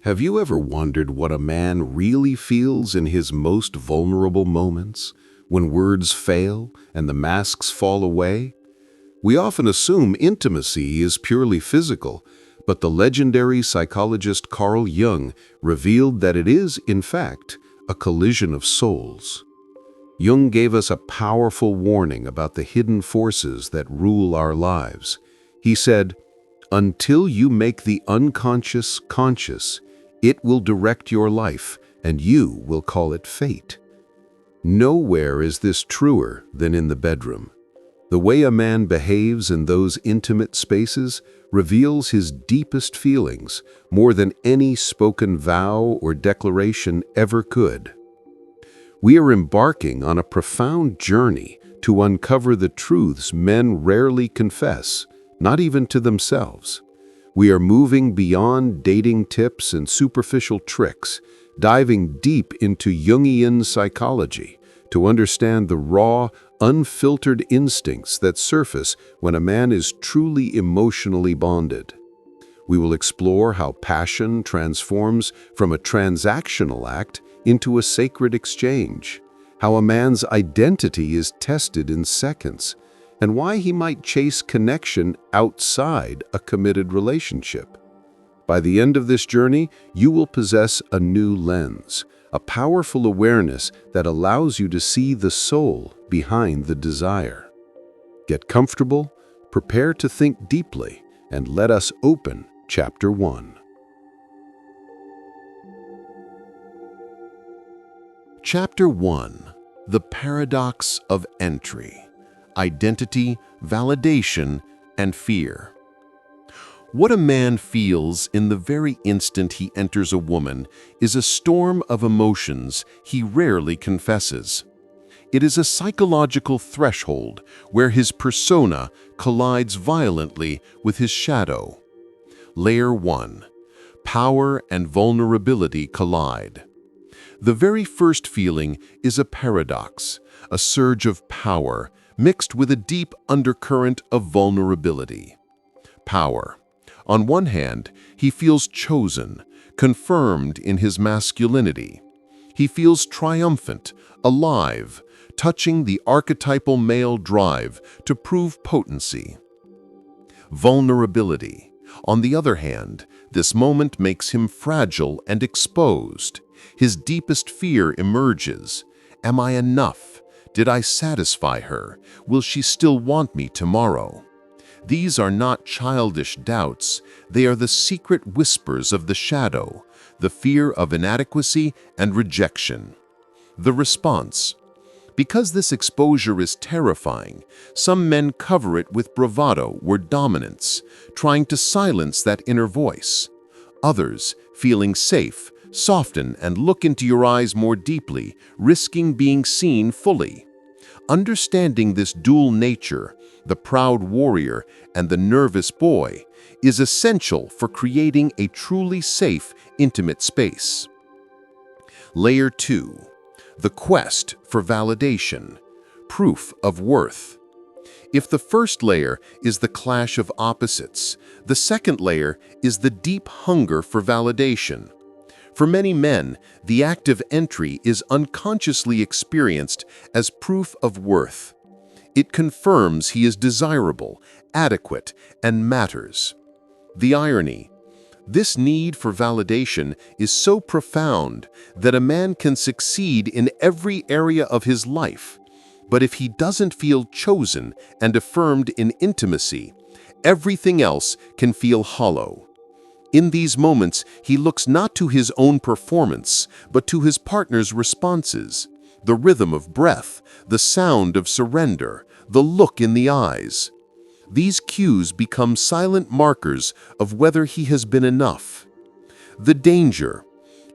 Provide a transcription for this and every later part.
Have you ever wondered what a man really feels in his most vulnerable moments, when words fail and the masks fall away? We often assume intimacy is purely physical, but the legendary psychologist Carl Jung revealed that it is, in fact, a collision of souls. Jung gave us a powerful warning about the hidden forces that rule our lives. He said, "Until you make the unconscious conscious, it will direct your life, and you will call it fate." Nowhere is this truer than in the bedroom. The way a man behaves in those intimate spaces reveals his deepest feelings more than any spoken vow or declaration ever could. We are embarking on a profound journey to uncover the truths men rarely confess, not even to themselves. We are moving beyond dating tips and superficial tricks, diving deep into Jungian psychology to understand the raw, unfiltered instincts that surface when a man is truly emotionally bonded. We will explore how passion transforms from a transactional act into a sacred exchange, how a man's identity is tested in seconds, and why he might chase connection outside a committed relationship. By the end of this journey, you will possess a new lens, a powerful awareness that allows you to see the soul behind the desire. Get comfortable, prepare to think deeply, and let us open Chapter 1. Chapter 1. The Paradox of Entry. Identity, validation, and fear. What a man feels in the very instant he enters a woman is a storm of emotions he rarely confesses. It is a psychological threshold where his persona collides violently with his shadow. Layer 1. Power and vulnerability collide. The very first feeling is a paradox, a surge of power mixed with a deep undercurrent of vulnerability. Power. On one hand, he feels chosen, confirmed in his masculinity. He feels triumphant, alive, touching the archetypal male drive to prove potency. Vulnerability. On the other hand, this moment makes him fragile and exposed. His deepest fear emerges. Am I enough? Did I satisfy her? Will she still want me tomorrow? These are not childish doubts. They are the secret whispers of the shadow, the fear of inadequacy and rejection. The response. Because this exposure is terrifying, some men cover it with bravado or dominance, trying to silence that inner voice. Others, feeling safe, soften and look into your eyes more deeply, risking being seen fully. Understanding this dual nature, the proud warrior and the nervous boy, is essential for creating a truly safe, intimate space. Layer 2. The quest for validation, proof of worth. If the first layer is the clash of opposites, the second layer is the deep hunger for validation. For many men, the act of entry is unconsciously experienced as proof of worth. It confirms he is desirable, adequate, and matters. The irony. This need for validation is so profound that a man can succeed in every area of his life. But if he doesn't feel chosen and affirmed in intimacy, everything else can feel hollow. In these moments, he looks not to his own performance, but to his partner's responses, the rhythm of breath, the sound of surrender, the look in the eyes. These cues become silent markers of whether he has been enough. The danger.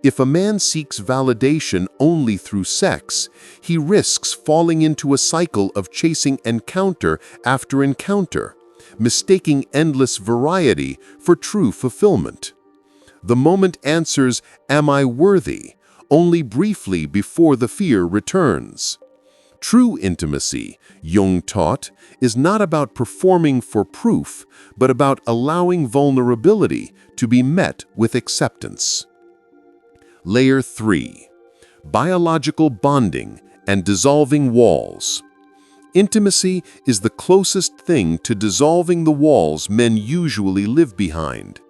If a man seeks validation only through sex, he risks falling into a cycle of chasing encounter after encounter, mistaking endless variety for true fulfillment. The moment answers, "Am I worthy?" only briefly before the fear returns. True intimacy, Jung taught, is not about performing for proof, but about allowing vulnerability to be met with acceptance. Layer 3. Biological bonding and dissolving walls. Intimacy is the closest thing to dissolving the walls men usually live behind.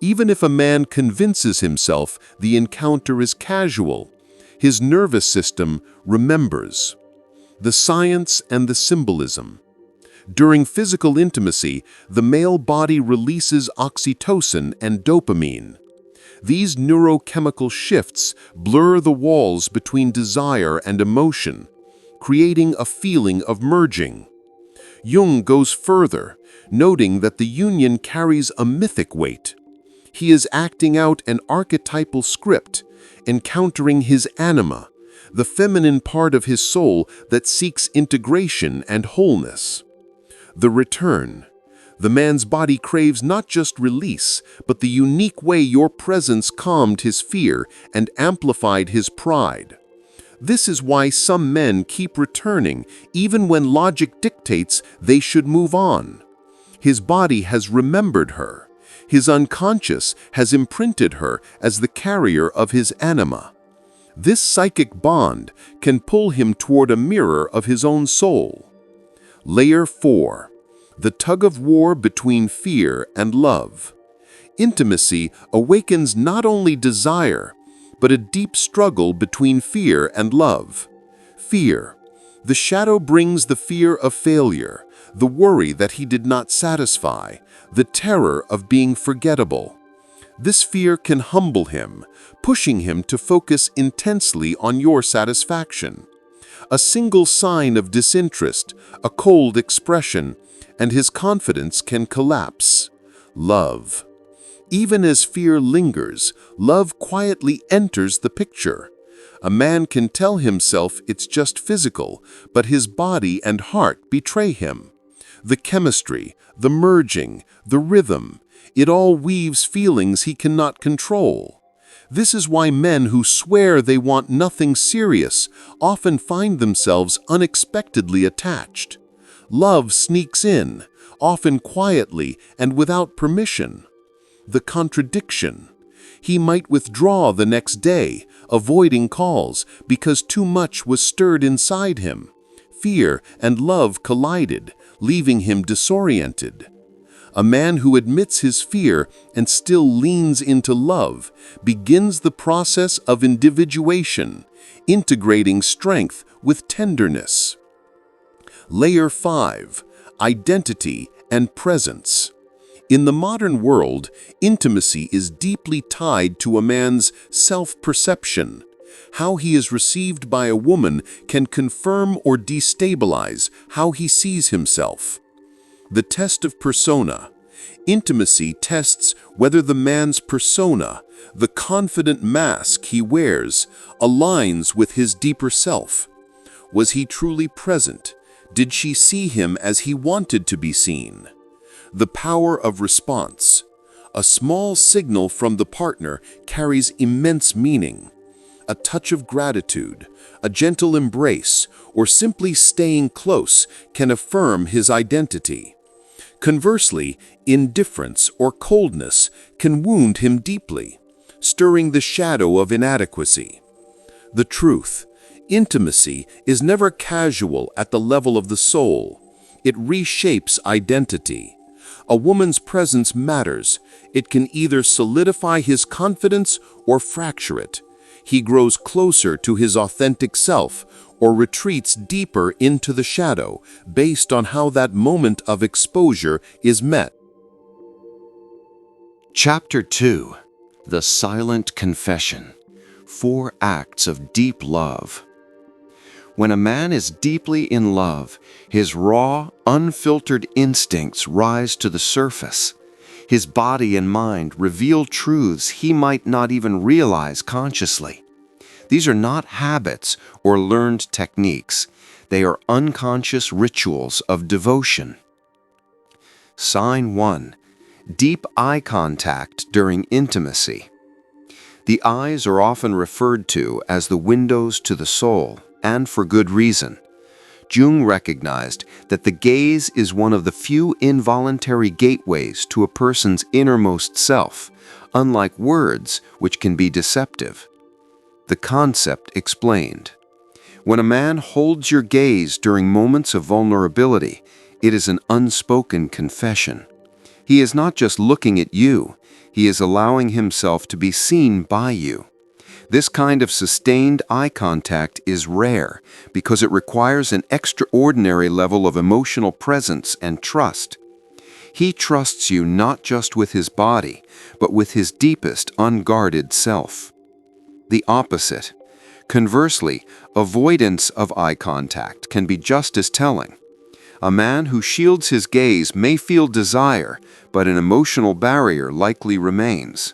Even if a man convinces himself the encounter is casual, his nervous system remembers. The science and the symbolism. During physical intimacy, the male body releases oxytocin and dopamine. These neurochemical shifts blur the walls between desire and emotion, creating a feeling of merging. Jung goes further, noting that the union carries a mythic weight. He is acting out an archetypal script, encountering his anima, the feminine part of his soul that seeks integration and wholeness. The return. The man's body craves not just release, but the unique way your presence calmed his fear and amplified his pride. This is why some men keep returning, even when logic dictates they should move on. His body has remembered her. His unconscious has imprinted her as the carrier of his anima. This psychic bond can pull him toward a mirror of his own soul. Layer 4. The tug-of-war between fear and love. Intimacy awakens not only desire, but a deep struggle between fear and love. Fear. The shadow brings the fear of failure, the worry that he did not satisfy, the terror of being forgettable. This fear can humble him, pushing him to focus intensely on your satisfaction. A single sign of disinterest, a cold expression, and his confidence can collapse. Love. Even as fear lingers, love quietly enters the picture. A man can tell himself it's just physical, but his body and heart betray him. The chemistry, the merging, the rhythm, it all weaves feelings he cannot control. This is why men who swear they want nothing serious often find themselves unexpectedly attached. Love sneaks in, often quietly and without permission. The contradiction. He might withdraw the next day, avoiding calls because too much was stirred inside him. Fear and love collided, leaving him disoriented. A man who admits his fear and still leans into love begins the process of individuation, integrating strength with tenderness. Layer 5. Identity and presence. In the modern world, intimacy is deeply tied to a man's self-perception. How he is received by a woman can confirm or destabilize how he sees himself. The test of persona. Intimacy tests whether the man's persona, the confident mask he wears, aligns with his deeper self. Was he truly present? Did she see him as he wanted to be seen? The power of response. A small signal from the partner carries immense meaning. A touch of gratitude, a gentle embrace, or simply staying close can affirm his identity. Conversely, indifference or coldness can wound him deeply, stirring the shadow of inadequacy. The truth. Intimacy is never casual at the level of the soul. It reshapes identity. A woman's presence matters. It can either solidify his confidence or fracture it. He grows closer to his authentic self or retreats deeper into the shadow based on how that moment of exposure is met. Chapter 2. The Silent Confession. 4 Acts of Deep Love. When a man is deeply in love, his raw, unfiltered instincts rise to the surface. His body and mind reveal truths he might not even realize consciously. These are not habits or learned techniques. They are unconscious rituals of devotion. Sign 1. Deep eye contact during intimacy. The eyes are often referred to as the windows to the soul, and for good reason. Jung recognized that the gaze is one of the few involuntary gateways to a person's innermost self, unlike words, which can be deceptive. The concept explained. When a man holds your gaze during moments of vulnerability, it is an unspoken confession. He is not just looking at you, he is allowing himself to be seen by you. This kind of sustained eye contact is rare because it requires an extraordinary level of emotional presence and trust. He trusts you not just with his body, but with his deepest, unguarded self. The opposite. Conversely, avoidance of eye contact can be just as telling. A man who shields his gaze may feel desire, but an emotional barrier likely remains.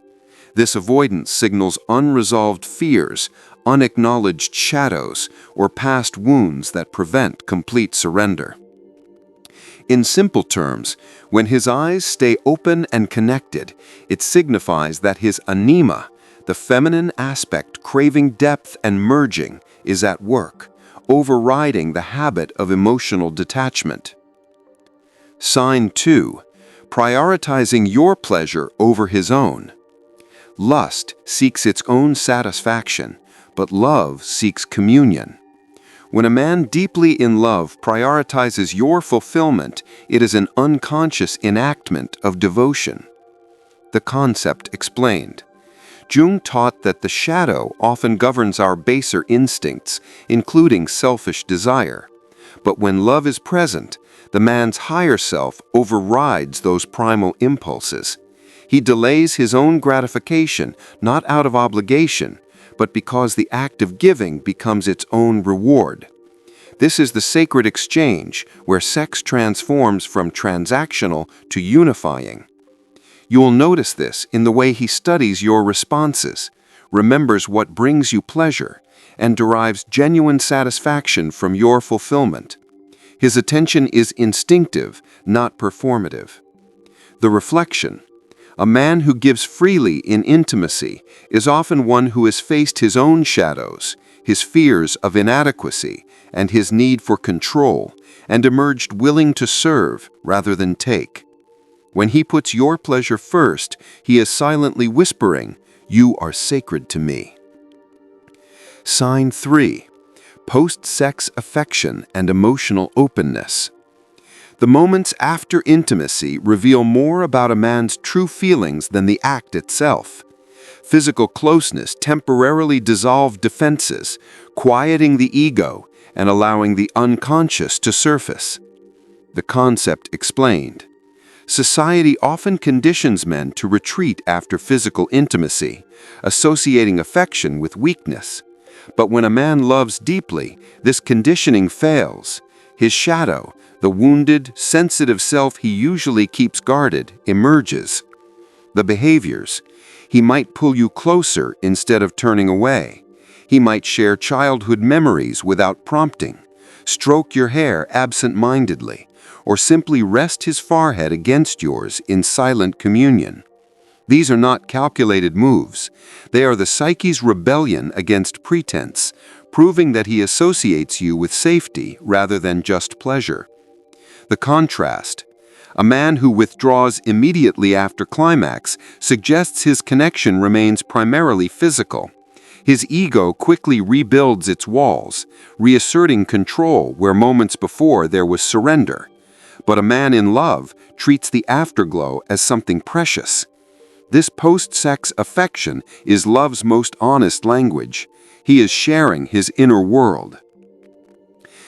This avoidance signals unresolved fears, unacknowledged shadows, or past wounds that prevent complete surrender. In simple terms, when his eyes stay open and connected, it signifies that his anima, the feminine aspect craving depth and merging, is at work, overriding the habit of emotional detachment. Sign 2. Prioritizing your pleasure over his own. Lust seeks its own satisfaction, but love seeks communion. When a man deeply in love prioritizes your fulfillment, it is an unconscious enactment of devotion. The concept explained. Jung taught that the shadow often governs our baser instincts, including selfish desire. But when love is present, the man's higher self overrides those primal impulses. He delays his own gratification, not out of obligation, but because the act of giving becomes its own reward. This is the sacred exchange where sex transforms from transactional to unifying. You will notice this in the way he studies your responses, remembers what brings you pleasure, and derives genuine satisfaction from your fulfillment. His attention is instinctive, not performative. The reflection. A man who gives freely in intimacy is often one who has faced his own shadows, his fears of inadequacy, and his need for control, and emerged willing to serve rather than take. When he puts your pleasure first, he is silently whispering, "You are sacred to me." Sign 3. Post-sex affection and emotional openness. The moments after intimacy reveal more about a man's true feelings than the act itself. Physical closeness temporarily dissolves defenses, quieting the ego and allowing the unconscious to surface. The concept explained. Society often conditions men to retreat after physical intimacy, associating affection with weakness. But when a man loves deeply, this conditioning fails. His shadow, the wounded, sensitive self he usually keeps guarded, emerges. The behaviors. He might pull you closer instead of turning away. He might share childhood memories without prompting, stroke your hair absent-mindedly, or simply rest his forehead against yours in silent communion. These are not calculated moves. They are the psyche's rebellion against pretense, proving that he associates you with safety rather than just pleasure. The contrast. A man who withdraws immediately after climax suggests his connection remains primarily physical. His ego quickly rebuilds its walls, reasserting control where moments before there was surrender. But a man in love treats the afterglow as something precious. This post-sex affection is love's most honest language. He is sharing his inner world.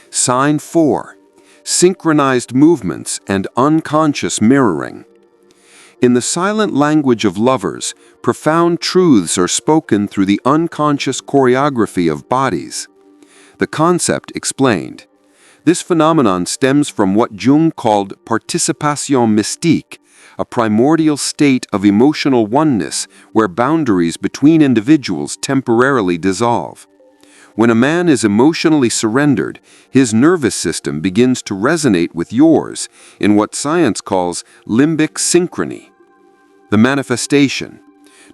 Sign 4. Synchronized movements and unconscious mirroring. In the silent language of lovers, profound truths are spoken through the unconscious choreography of bodies. The concept explained. This phenomenon stems from what Jung called participation mystique, a primordial state of emotional oneness where boundaries between individuals temporarily dissolve. When a man is emotionally surrendered, his nervous system begins to resonate with yours in what science calls limbic synchrony. The manifestation.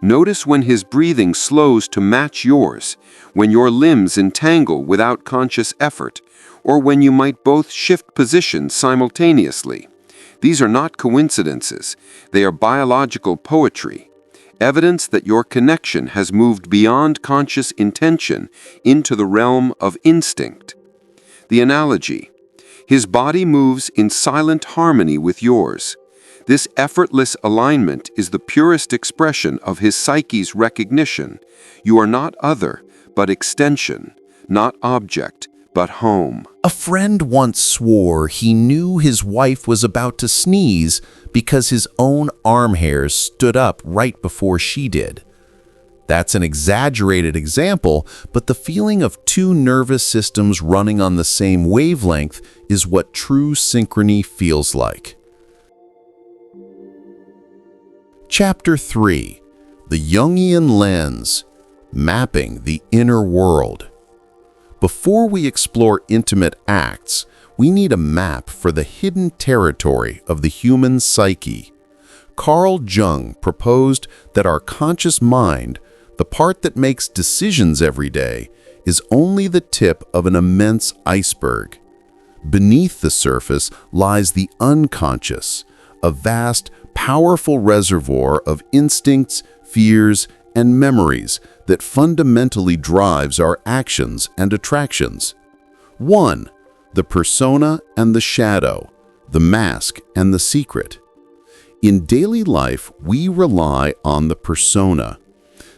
Notice when his breathing slows to match yours, when your limbs entangle without conscious effort, or when you might both shift positions simultaneously. These are not coincidences. They are biological poetry. evidence that your connection has moved beyond conscious intention into the realm of instinct. The analogy: his body moves in silent harmony with yours. This effortless alignment is the purest expression of his psyche's recognition. You are not other, but extension, not object, but home. A friend once swore he knew his wife was about to sneeze because his own arm hairs stood up right before she did. That's an exaggerated example, but the feeling of two nervous systems running on the same wavelength is what true synchrony feels like. Chapter 3. The Jungian Lens, Mapping the Inner World. Before we explore intimate acts, we need a map for the hidden territory of the human psyche. Carl Jung proposed that our conscious mind, the part that makes decisions every day, is only the tip of an immense iceberg. Beneath the surface lies the unconscious, a vast, powerful reservoir of instincts, fears, and memories that fundamentally drives our actions and attractions. 1. The persona and the shadow, the mask and the secret. In daily life, we rely on the persona.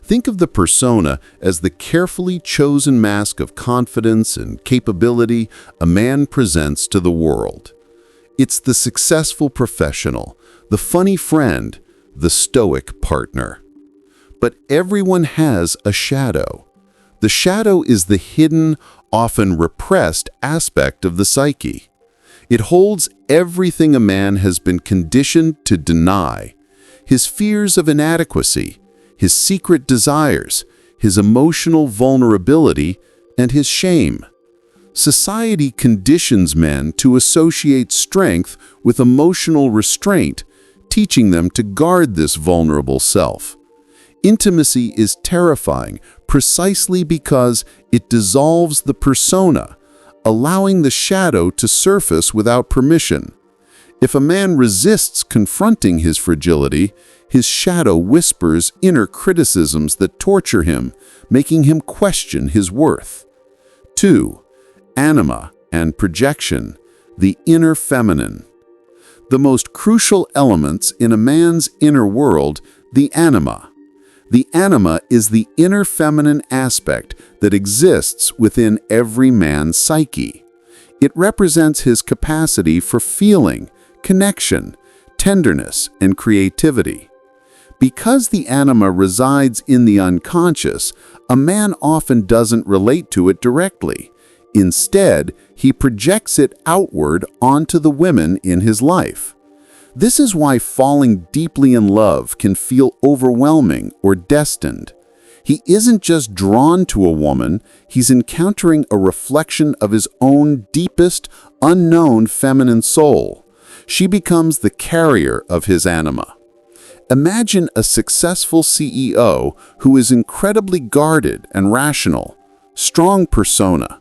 Think of the persona as the carefully chosen mask of confidence and capability a man presents to the world. It's the successful professional, the funny friend, the stoic partner. But everyone has a shadow. The shadow is the hidden, often repressed aspect of the psyche. It holds everything a man has been conditioned to deny: his fears of inadequacy, his secret desires, his emotional vulnerability, and his shame. Society conditions men to associate strength with emotional restraint, teaching them to guard this vulnerable self. Intimacy is terrifying precisely because it dissolves the persona, allowing the shadow to surface without permission. If a man resists confronting his fragility, his shadow whispers inner criticisms that torture him, making him question his worth. 2. Anima and projection, the inner feminine. The most crucial elements in a man's inner world, the anima. The anima is the inner feminine aspect that exists within every man's psyche. It represents his capacity for feeling, connection, tenderness, and creativity. Because the anima resides in the unconscious, a man often doesn't relate to it directly. Instead, he projects it outward onto the women in his life. This is why falling deeply in love can feel overwhelming or destined. He isn't just drawn to a woman, he's encountering a reflection of his own deepest, unknown feminine soul. She becomes the carrier of his anima. Imagine a successful CEO who is incredibly guarded and rational, strong persona.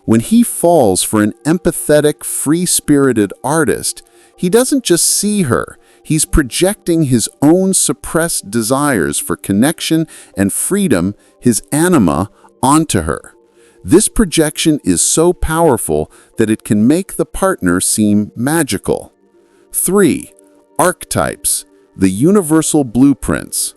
When he falls for an empathetic, free-spirited artist, he doesn't just see her, he's projecting his own suppressed desires for connection and freedom, his anima, onto her. This projection is so powerful that it can make the partner seem magical. 3. Archetypes, the universal blueprints.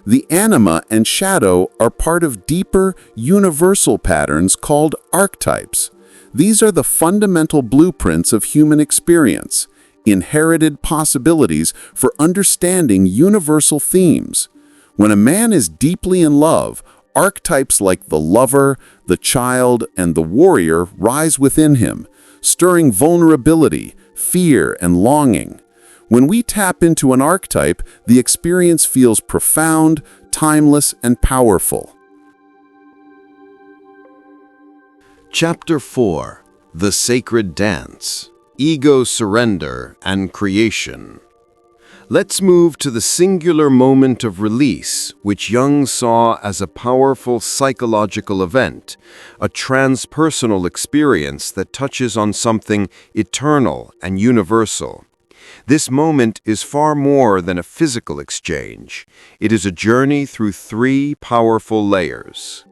The anima and shadow are part of deeper, universal patterns called archetypes. These are the fundamental blueprints of human experience, inherited possibilities for understanding universal themes. When a man is deeply in love, archetypes like the lover, the child, and the warrior rise within him, stirring vulnerability, fear, and longing. When we tap into an archetype, the experience feels profound, timeless, and powerful. Chapter 4. The Sacred Dance, Ego Surrender and Creation. Let's move to the singular moment of release, which Jung saw as a powerful psychological event, a transpersonal experience that touches on something eternal and universal. This moment is far more than a physical exchange. It is a journey through three powerful layers.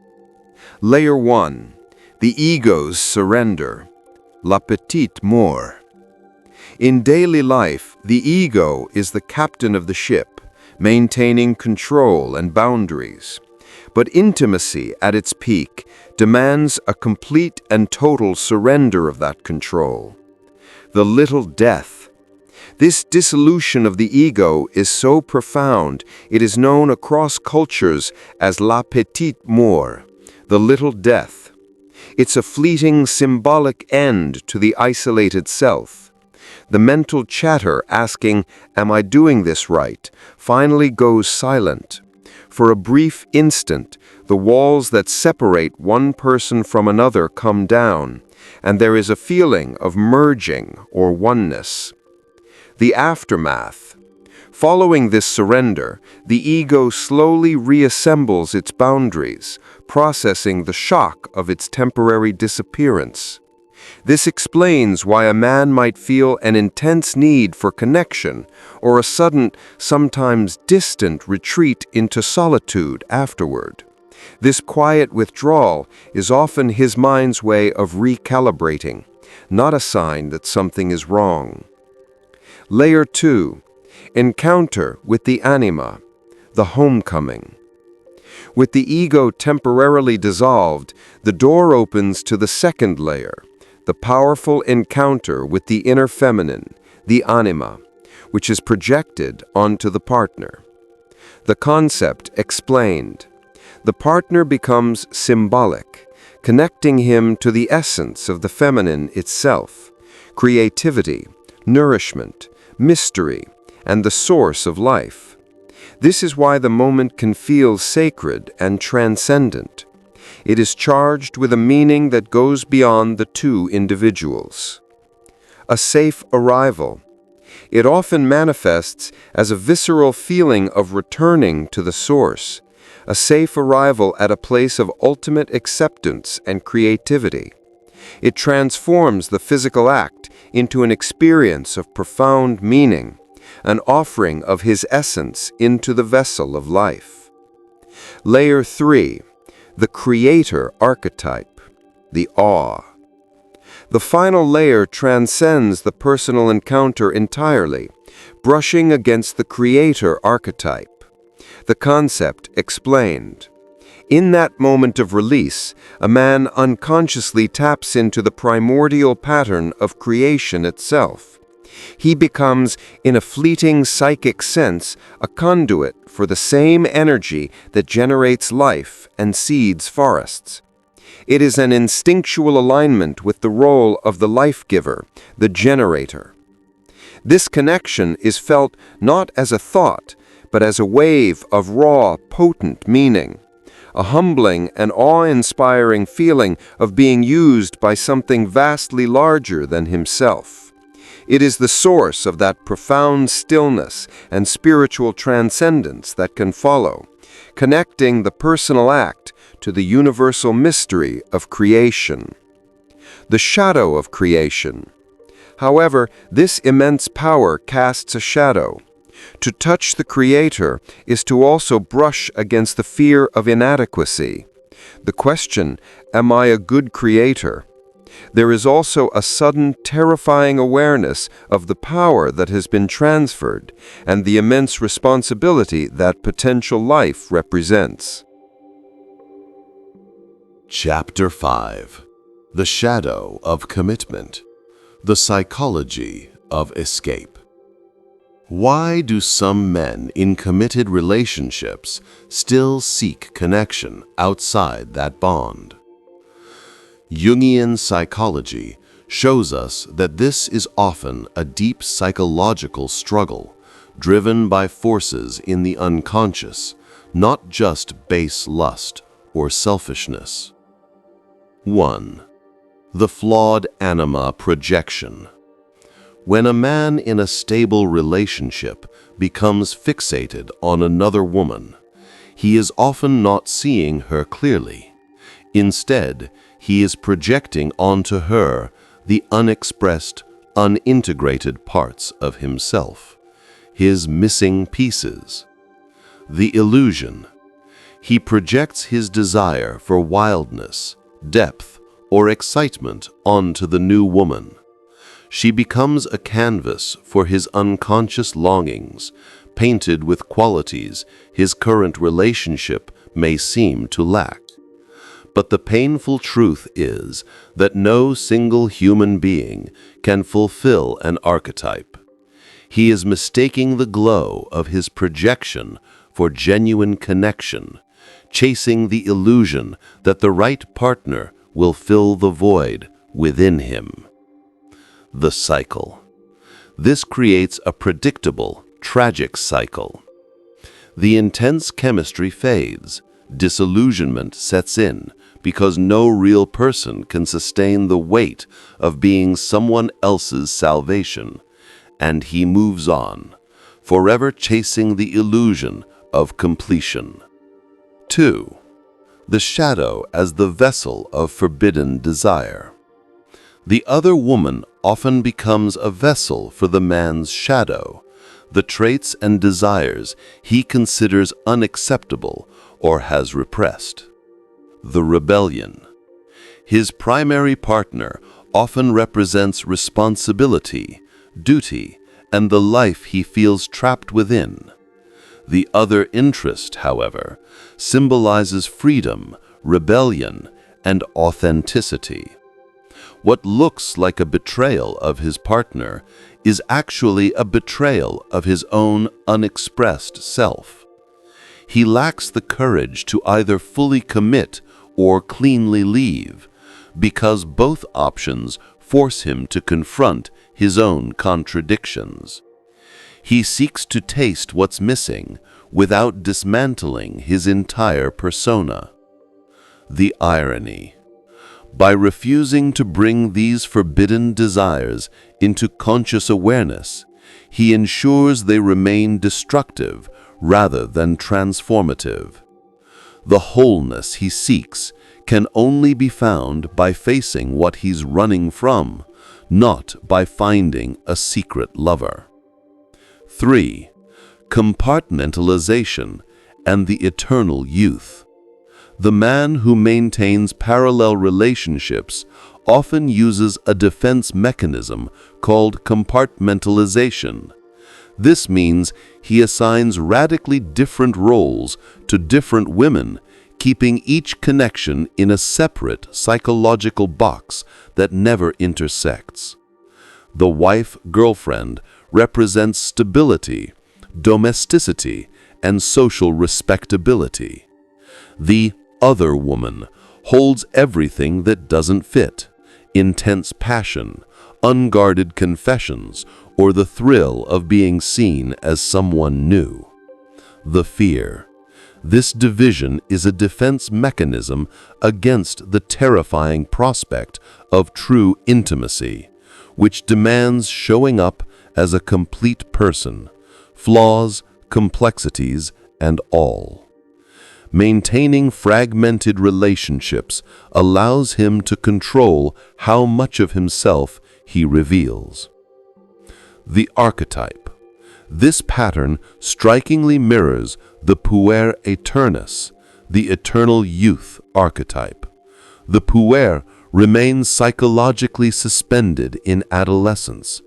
Layer 1. The ego's surrender. La petite mort. In daily life, the ego is the captain of the ship, maintaining control and boundaries. But intimacy at its peak demands a complete and total surrender of that control. The little death. This dissolution of the ego is so profound, it is known across cultures as la petite mort, the little death. It's a fleeting symbolic end to the isolated self. The mental chatter asking, "Am I doing this right?" finally goes silent. For a brief instant, the walls that separate one person from another come down, and there is a feeling of merging or oneness. The aftermath. Following this surrender, the ego slowly reassembles its boundaries, processing the shock of its temporary disappearance. This explains why a man might feel an intense need for connection or a sudden, sometimes distant retreat into solitude afterward. This quiet withdrawal is often his mind's way of recalibrating, not a sign that something is wrong. Layer 2. Encounter with the anima, the homecoming. With the ego temporarily dissolved, the door opens to the second layer, the powerful encounter with the inner feminine, the anima, which is projected onto the partner. The concept explained. The partner becomes symbolic, connecting him to the essence of the feminine itself, creativity, nourishment, mystery, and the source of life. This is why the moment can feel sacred and transcendent. It is charged with a meaning that goes beyond the two individuals. A safe arrival. It often manifests as a visceral feeling of returning to the source, a safe arrival at a place of ultimate acceptance and creativity. It transforms the physical act into an experience of profound meaning, an offering of his essence into the vessel of life. Layer 3. The creator archetype, the awe. The final layer transcends the personal encounter entirely, brushing against the creator archetype. The concept explained. In that moment of release, a man unconsciously taps into the primordial pattern of creation itself. He becomes, in a fleeting psychic sense, a conduit for the same energy that generates life and seeds forests. It is an instinctual alignment with the role of the life-giver, the generator. This connection is felt not as a thought, but as a wave of raw, potent meaning, a humbling and awe-inspiring feeling of being used by something vastly larger than himself. It is the source of that profound stillness and spiritual transcendence that can follow, connecting the personal act to the universal mystery of creation. The shadow of creation. However, this immense power casts a shadow. To touch the Creator is to also brush against the fear of inadequacy. The question, am I a good creator? There is also a sudden, terrifying awareness of the power that has been transferred and the immense responsibility that potential life represents. Chapter 5. The Shadow of Commitment. The Psychology of Escape. Why do some men in committed relationships still seek connection outside that bond? Jungian psychology shows us that this is often a deep psychological struggle, driven by forces in the unconscious, not just base lust or selfishness. 1. The flawed anima projection. When a man in a stable relationship becomes fixated on another woman, he is often not seeing her clearly. Instead, he is projecting onto her the unexpressed, unintegrated parts of himself, his missing pieces. The illusion. He projects his desire for wildness, depth, or excitement onto the new woman. She becomes a canvas for his unconscious longings, painted with qualities his current relationship may seem to lack. But the painful truth is that no single human being can fulfill an archetype. He is mistaking the glow of his projection for genuine connection, chasing the illusion that the right partner will fill the void within him. The cycle. This creates a predictable, tragic cycle. The intense chemistry fades, disillusionment sets in, because no real person can sustain the weight of being someone else's salvation, and he moves on, forever chasing the illusion of completion. 2. The shadow as the vessel of forbidden desire. The other woman often becomes a vessel for the man's shadow, the traits and desires he considers unacceptable or has repressed. The rebellion. His primary partner often represents responsibility, duty, and the life he feels trapped within. The other interest, however, symbolizes freedom, rebellion, and authenticity. What looks like a betrayal of his partner is actually a betrayal of his own unexpressed self. He lacks the courage to either fully commit or cleanly leave, because both options force him to confront his own contradictions. He seeks to taste what's missing without dismantling his entire persona. The irony. By refusing to bring these forbidden desires into conscious awareness, he ensures they remain destructive rather than transformative. The wholeness he seeks can only be found by facing what he's running from, not by finding a secret lover. 3. Compartmentalization and the eternal youth. The man who maintains parallel relationships often uses a defense mechanism called compartmentalization. This means he assigns radically different roles to different women, keeping each connection in a separate psychological box that never intersects. The wife-girlfriend represents stability, domesticity, and social respectability. The other woman holds everything that doesn't fit: intense passion, unguarded confessions, or the thrill of being seen as someone new. The fear. This division is a defense mechanism against the terrifying prospect of true intimacy, which demands showing up as a complete person, flaws, complexities, and all. Maintaining fragmented relationships allows him to control how much of himself he reveals. The archetype. This pattern strikingly mirrors the puer aeternus, the eternal youth archetype. The puer remains psychologically suspended in adolescence,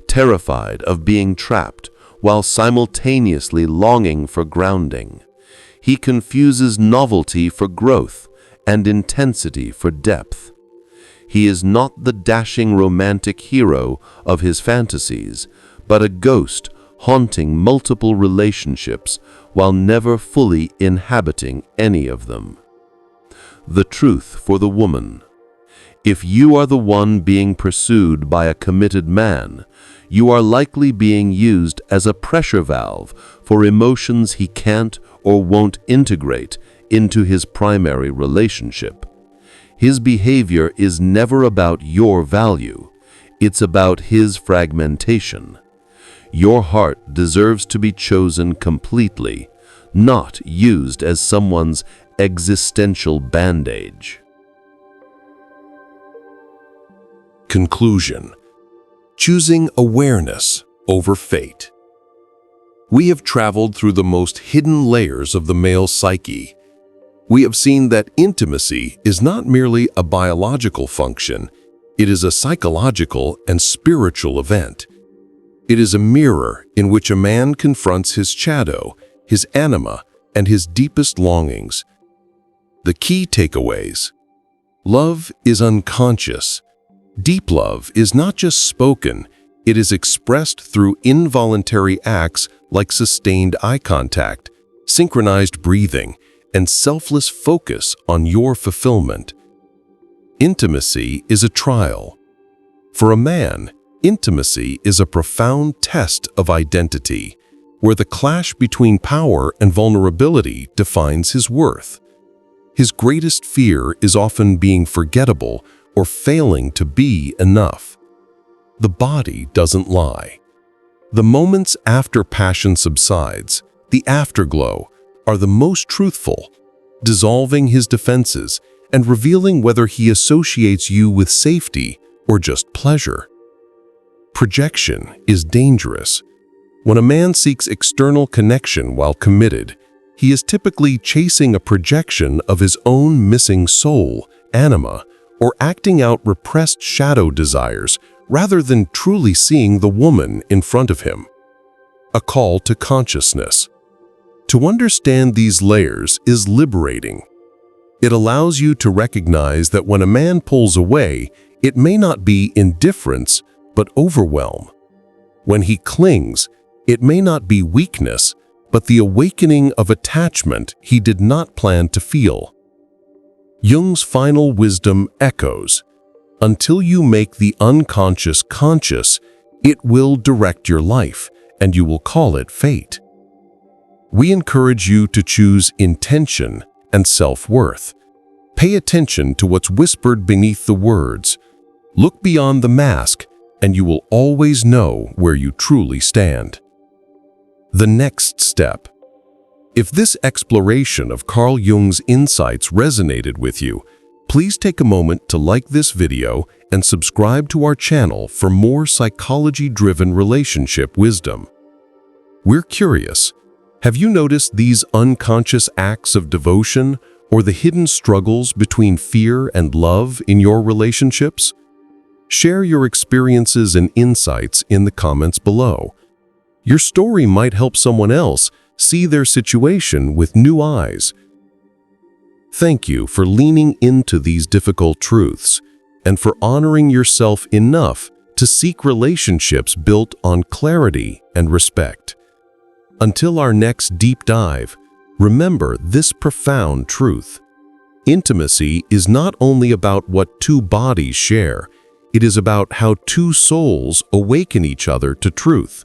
terrified of being trapped while simultaneously longing for grounding. He confuses novelty for growth and intensity for depth. He is not the dashing romantic hero of his fantasies, but a ghost haunting multiple relationships while never fully inhabiting any of them. The truth for the woman. If you are the one being pursued by a committed man, you are likely being used as a pressure valve for emotions he can't or won't integrate into his primary relationship. His behavior is never about your value. It's about his fragmentation. Your heart deserves to be chosen completely, not used as someone's existential bandage. Conclusion. choosing awareness over fate. We have traveled through the most hidden layers of the male psyche. We have seen that intimacy is not merely a biological function, it is a psychological and spiritual event. It is a mirror in which a man confronts his shadow, his anima, and his deepest longings. The key takeaways. Love is unconscious. Deep love is not just spoken, it is expressed through involuntary acts like sustained eye contact, synchronized breathing, and selfless focus on your fulfillment. Intimacy is a trial. For a man, intimacy is a profound test of identity, where the clash between power and vulnerability defines his worth. His greatest fear is often being forgettable or failing to be enough. The body doesn't lie. The moments after passion subsides, the afterglow, are the most truthful, dissolving his defenses and revealing whether he associates you with safety or just pleasure. Projection is dangerous. When a man seeks external connection while committed, he is typically chasing a projection of his own missing soul, anima, or acting out repressed shadow desires rather than truly seeing the woman in front of him. A call to consciousness. To understand these layers is liberating. It allows you to recognize that when a man pulls away, it may not be indifference, but overwhelm. When he clings, it may not be weakness, but the awakening of attachment he did not plan to feel. Jung's final wisdom echoes, "Until you make the unconscious conscious, it will direct your life, and you will call it fate." We encourage you to choose intention and self-worth. Pay attention to what's whispered beneath the words. Look beyond the mask, and you will always know where you truly stand. The next step. If this exploration of Carl Jung's insights resonated with you, please take a moment to like this video and subscribe to our channel for more psychology-driven relationship wisdom. We're curious, have you noticed these unconscious acts of devotion or the hidden struggles between fear and love in your relationships? Share your experiences and insights in the comments below. Your story might help someone else see their situation with new eyes. Thank you for leaning into these difficult truths and for honoring yourself enough to seek relationships built on clarity and respect. Until our next deep dive, remember this profound truth. Intimacy is not only about what two bodies share, it is about how two souls awaken each other to truth.